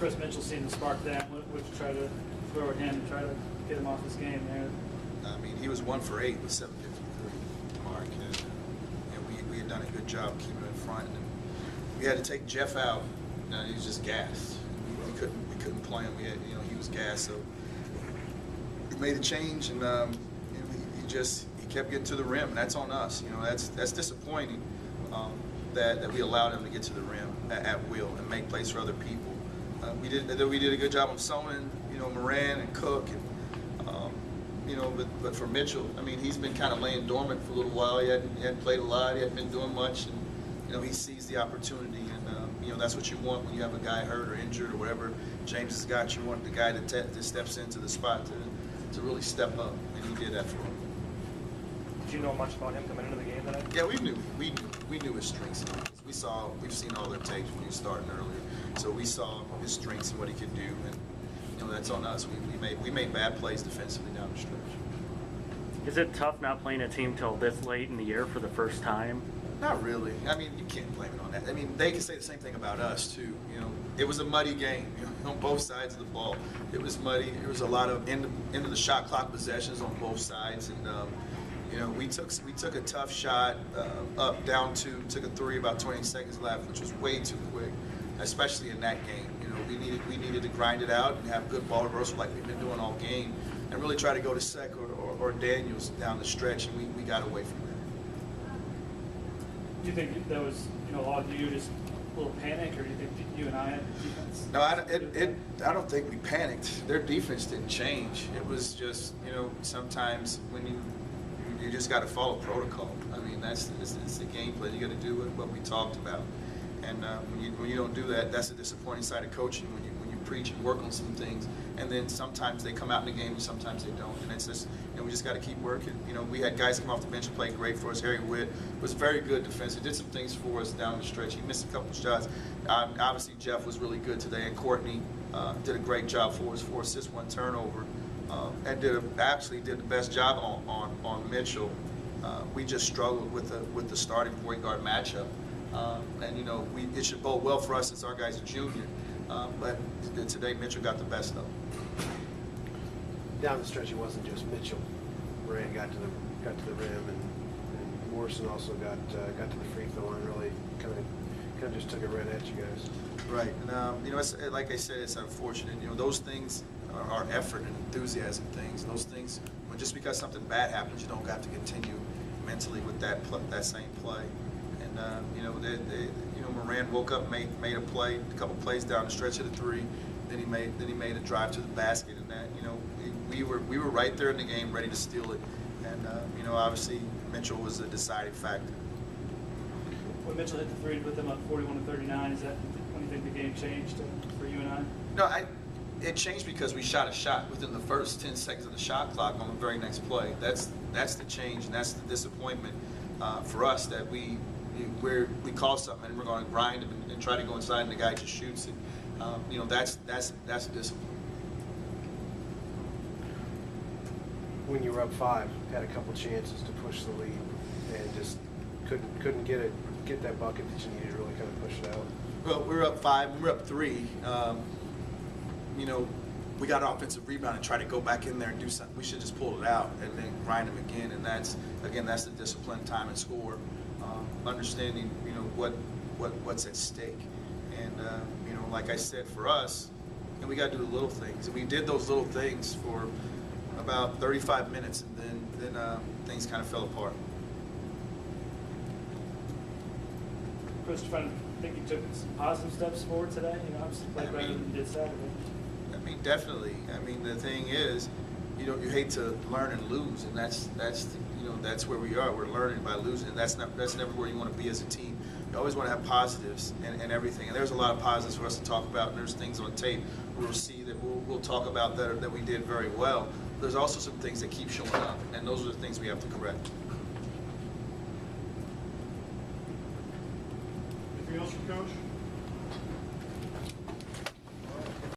Chris Mitchell seemed to spark that. Would you try to throw at him and try to get him off his game there? I mean, he was 1 for 8 with 753 mark, and we had done a good job keeping him in front. And we had to take Jeff out. He was just gassed. We couldn't play him. He was gassed. So we made a change, and he kept getting to the rim, and that's on us. That's disappointing that we allowed him to get to the rim at will and make plays for other people. We did a good job of Sonnen, Moran and Cook, and but for Mitchell, I mean, he's been kind of laying dormant for a little while. He hadn't played a lot. He hadn't been doing much, and he sees the opportunity, and that's what you want when you have a guy hurt or injured or whatever James has got. You want the guy that steps into the spot to really step up, and he did that for him. Did you know much about him coming into the game tonight? Yeah, we knew his strengths and weaknesses. We've seen all their tapes when he was starting earlier, so we saw his strengths and what he could do, and that's on us. We made bad plays defensively down the stretch. Is it tough not playing a team till this late in the year for the first time? Not really. I mean, you can't blame it on that. I mean, they can say the same thing about us too. It was a muddy game on both sides of the ball. It was muddy. There was a lot of end of the shot clock possessions on both sides, and we took a tough shot up, down 2, took a 3 about 20 seconds left, which was way too quick, especially in that game. We needed to grind it out and have good ball reversal like we've been doing all game, and really try to go to Sec or Daniels down the stretch, and we got away from that. Do you think that was all you, just a little panic, or do you think you and I had defense? No, I don't think we panicked. Their defense didn't change. It was just sometimes when you just got to follow protocol. I mean, it's the game plan. You got to do what we talked about. And when you don't do that, that's a disappointing side of coaching. When you preach and work on some things, and then sometimes they come out in the game and sometimes they don't. And it's just we just got to keep working. We had guys come off the bench and play great for us. Harry Witt was very good defensive. Did some things for us down the stretch. He missed a couple shots. Obviously, Jeff was really good today, and Courtney did a great job for us, 4 assists, 1 turnover, and actually did the best job on Mitchell. We just struggled with the starting point guard matchup. And it should bode well for us since our guy's a junior. But today Mitchell got the best of him. Down the stretch, it wasn't just Mitchell. Moran got to the rim, and Morrison also got to the free throw line. Really kind of just took it right at you guys. Right, and it's, like I said, it's unfortunate. Those things are effort and enthusiasm things. And those things, just because something bad happens, you don't have to continue mentally with that same play. And Moran woke up, made a couple plays down the stretch of the 3. Then he made a drive to the basket, and that we were right there in the game, ready to steal it. And obviously Mitchell was a deciding factor. When Mitchell hit the 3 to put them up 41-39, is that when you think the game changed for you and I? No, it changed because we shot a shot within the first 10 seconds of the shot clock on the very next play. That's the change, and that's the disappointment for us, that we call something and we're going to grind him and try to go inside, and the guy just shoots it. That's a discipline. When you were up 5, had a couple chances to push the lead, and just couldn't get that bucket that you needed to really kind of push it out. Well, we were up 5, we were up 3. We got an offensive rebound and tried to go back in there and do something. We should just pull it out and then grind them again. And that's the discipline, time, and score. Understanding, what's at stake. And like I said, for us, we got to do the little things. And we did those little things for about 35 minutes, and then things kind of fell apart. Chris, I think you took some positive steps forward today. Obviously played better than you did Saturday. I mean, definitely. I mean, the thing is, you hate to learn and lose, and that's where we are. We're learning by losing, and that's never where you want to be as a team. You always want to have positives and everything. And there's a lot of positives for us to talk about, and there's things on tape we'll see that we'll talk about that we did very well. There's also some things that keep showing up, and those are the things we have to correct. Anything else from Coach?